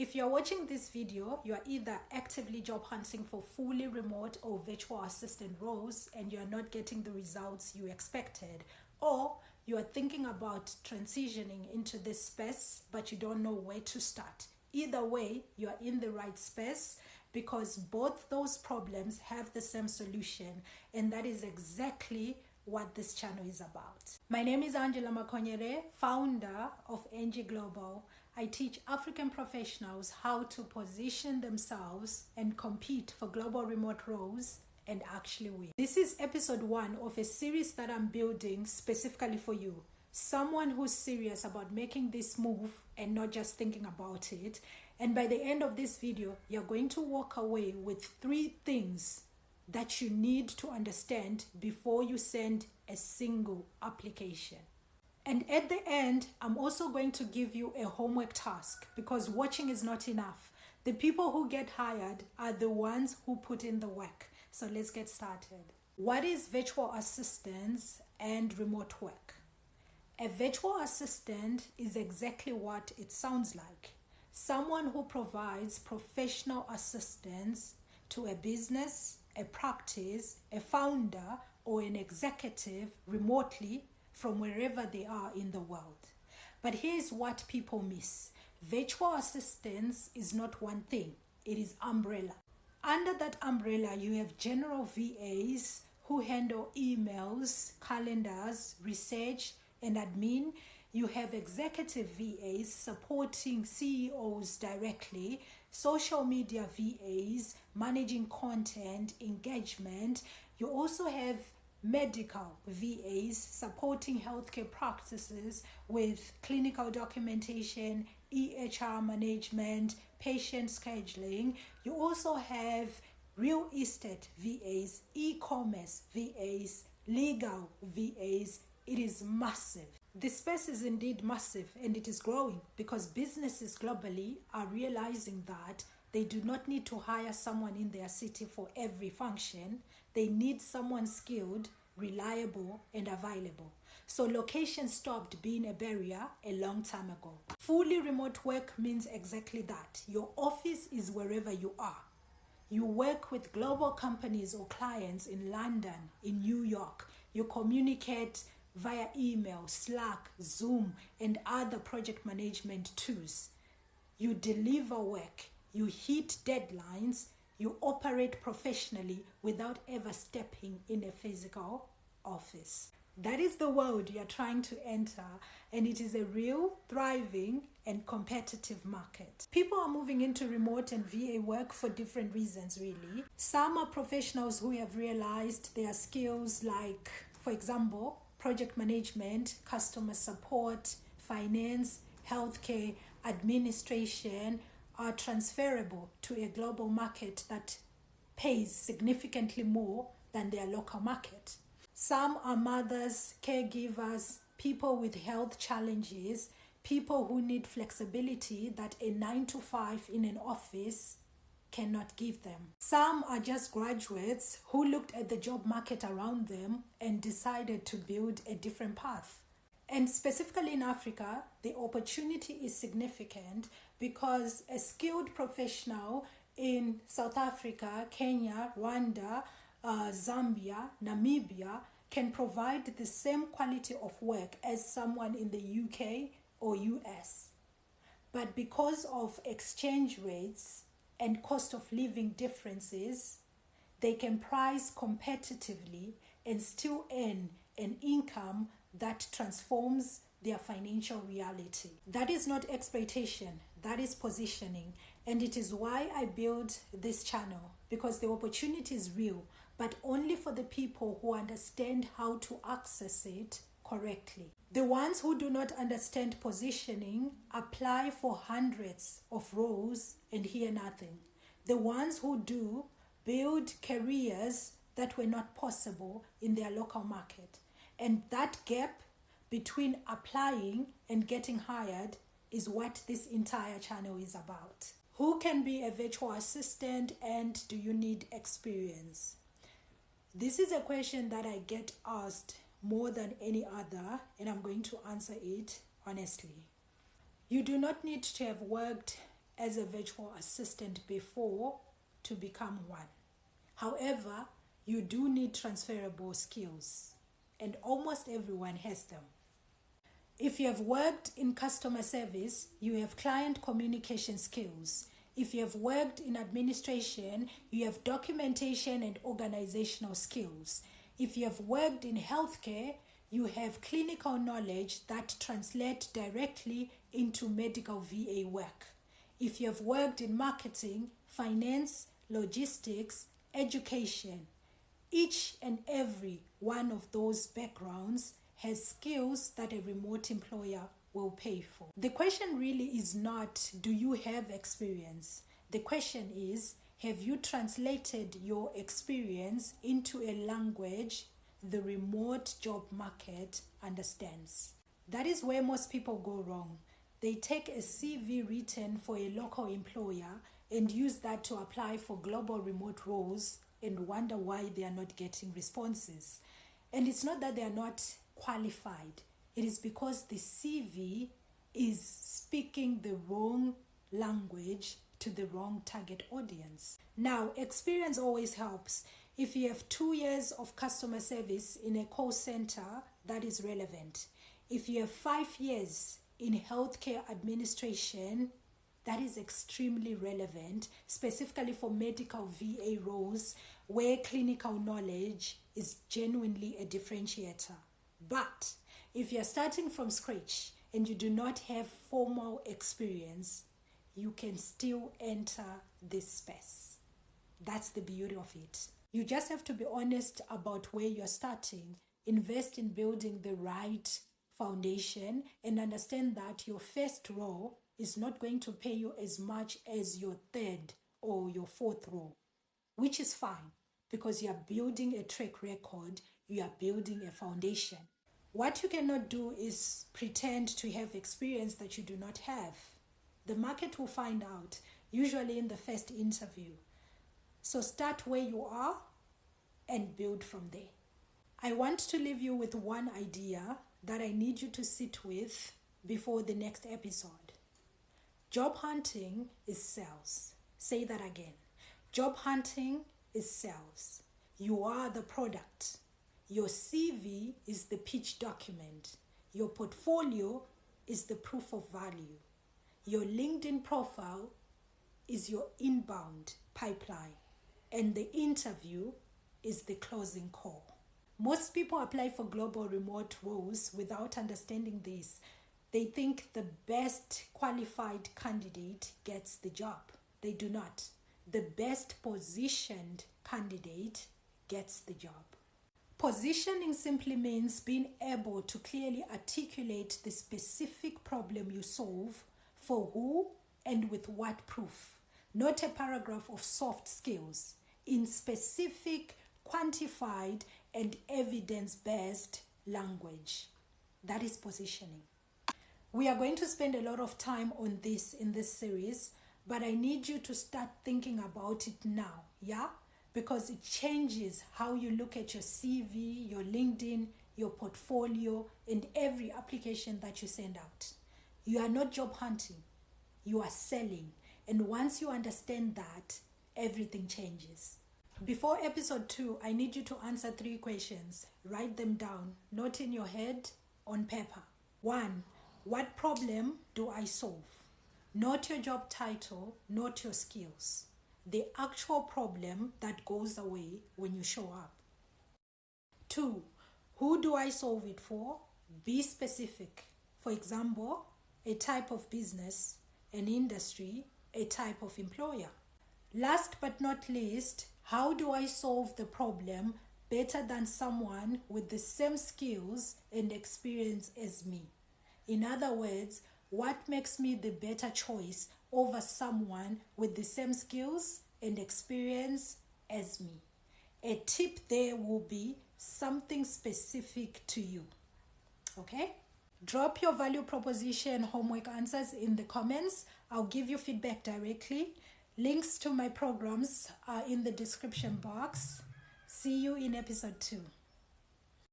If you're watching this video, you're either actively job hunting for fully remote or virtual assistant roles and you're not getting the results you expected, or you're thinking about transitioning into this space but you don't know where to start. Either way, you're in the right space because both those problems have the same solution, and that is exactly what this channel is about. My name is Angela Makonyere, founder of NG Global. I teach African professionals how to position themselves and compete for global remote roles and actually win. This is episode 1 of a series that I'm building specifically for you. Someone who's serious about making this move and not just thinking about it. And by the end of this video, you're going to walk away with 3 things that you need to understand before you send a single application. And at the end, I'm also going to give you a homework task because watching is not enough. The people who get hired are the ones who put in the work. So let's get started. What is virtual assistance and remote work? A virtual assistant is exactly what it sounds like. Someone who provides professional assistance to a business, a practice, a founder, or an executive remotely from wherever they are in the world. But here's what people miss. Virtual assistance is not one thing. It is umbrella. Under that umbrella, you have general VAs who handle emails, calendars, research, and admin. You have executive VAs supporting CEOs directly, social media VAs managing content, engagement. You also have medical VAs supporting healthcare practices with clinical documentation, EHR management, patient scheduling. You also have real estate VAs, e-commerce VAs, legal VAs. It is massive. The space is indeed massive, and it is growing because businesses globally are realizing that they do not need to hire someone in their city for every function. They need someone skilled, reliable, and available. So location stopped being a barrier a long time ago. Fully remote work means exactly that. Your office is wherever you are. You work with global companies or clients in London, in New York. You communicate via email, Slack, Zoom, and other project management tools. You deliver work. You hit deadlines. You operate professionally without ever stepping in a physical office. That is the world you're trying to enter, and it is a real, thriving, and competitive market. People are moving into remote and VA work for different reasons, really. Some are professionals who have realized their skills like, for example, project management, customer support, finance, healthcare, administration are transferable to a global market that pays significantly more than their local market. Some are mothers, caregivers, people with health challenges, people who need flexibility that a 9-to-5 in an office cannot give them. Some are just graduates who looked at the job market around them and decided to build a different path. And specifically in Africa, the opportunity is significant because a skilled professional in South Africa, Kenya, Rwanda, Zambia, Namibia can provide the same quality of work as someone in the UK or US. But because of exchange rates and cost of living differences, they can price competitively and still earn an income that transforms their financial reality. That is not exploitation, that is positioning. And it is why I built this channel, because the opportunity is real, but only for the people who understand how to access it correctly. The ones who do not understand positioning apply for hundreds of roles and hear nothing. The ones who do build careers that were not possible in their local market. And that gap between applying and getting hired is what this entire channel is about. Who can be a virtual assistant, and do you need experience? This is a question that I get asked more than any other, and I'm going to answer it honestly. You do not need to have worked as a virtual assistant before to become one. However, you do need transferable skills, and almost everyone has them. If you have worked in customer service, you have client communication skills. If you have worked in administration, you have documentation and organizational skills. If you have worked in healthcare, you have clinical knowledge that translates directly into medical VA work. If you have worked in marketing, finance, logistics, education, each and every one of those backgrounds has skills that a remote employer will pay for. The question really is not, do you have experience? The question is, have you translated your experience into a language the remote job market understands? That is where most people go wrong. They take a CV written for a local employer and use that to apply for global remote roles and wonder why they are not getting responses. And it's not that they are not qualified. It is because the CV is speaking the wrong language to the wrong target audience. Now, experience always helps. If you have 2 years of customer service in a call center, that is relevant. If you have 5 years in healthcare administration, that is extremely relevant, specifically for medical VA roles where clinical knowledge is genuinely a differentiator. But if you're starting from scratch and you do not have formal experience, you can still enter this space. That's the beauty of it. You just have to be honest about where you're starting, invest in building the right foundation, and understand that your first role is not going to pay you as much as your third or your fourth role, which is fine because you are building a track record, you are building a foundation. What you cannot do is pretend to have experience that you do not have. The market will find out, usually in the first interview. So start where you are and build from there. I want to leave you with one idea that I need you to sit with before the next episode. Job hunting is sales. Say that again. Job hunting is sales. You are the product. Your CV is the pitch document. Your portfolio is the proof of value. Your LinkedIn profile is your inbound pipeline. And the interview is the closing call. Most people apply for global remote roles without understanding this. They think the best qualified candidate gets the job. They do not. The best positioned candidate gets the job. Positioning simply means being able to clearly articulate the specific problem you solve, for who and with what proof. Not a paragraph of soft skills. In specific, quantified, and evidence-based language. That is positioning. We are going to spend a lot of time on this in this series, but I need you to start thinking about it now, yeah? Because it changes how you look at your CV, your LinkedIn, your portfolio, and every application that you send out. You are not job hunting, you are selling. And once you understand that, everything changes. Before episode 2, I need you to answer 3 questions. Write them down, not in your head, on paper. 1, what problem do I solve? Not your job title, not your skills. The actual problem that goes away when you show up. 2, who do I solve it for? Be specific. For example, a type of business, an industry, a type of employer. Last but not least, how do I solve the problem better than someone with the same skills and experience as me? In other words, what makes me the better choice over someone with the same skills and experience as me? A tip there will be something specific to you. Okay? Drop your value proposition homework answers in the comments. I'll give you feedback directly. Links to my programs are in the description box. See you in episode 2.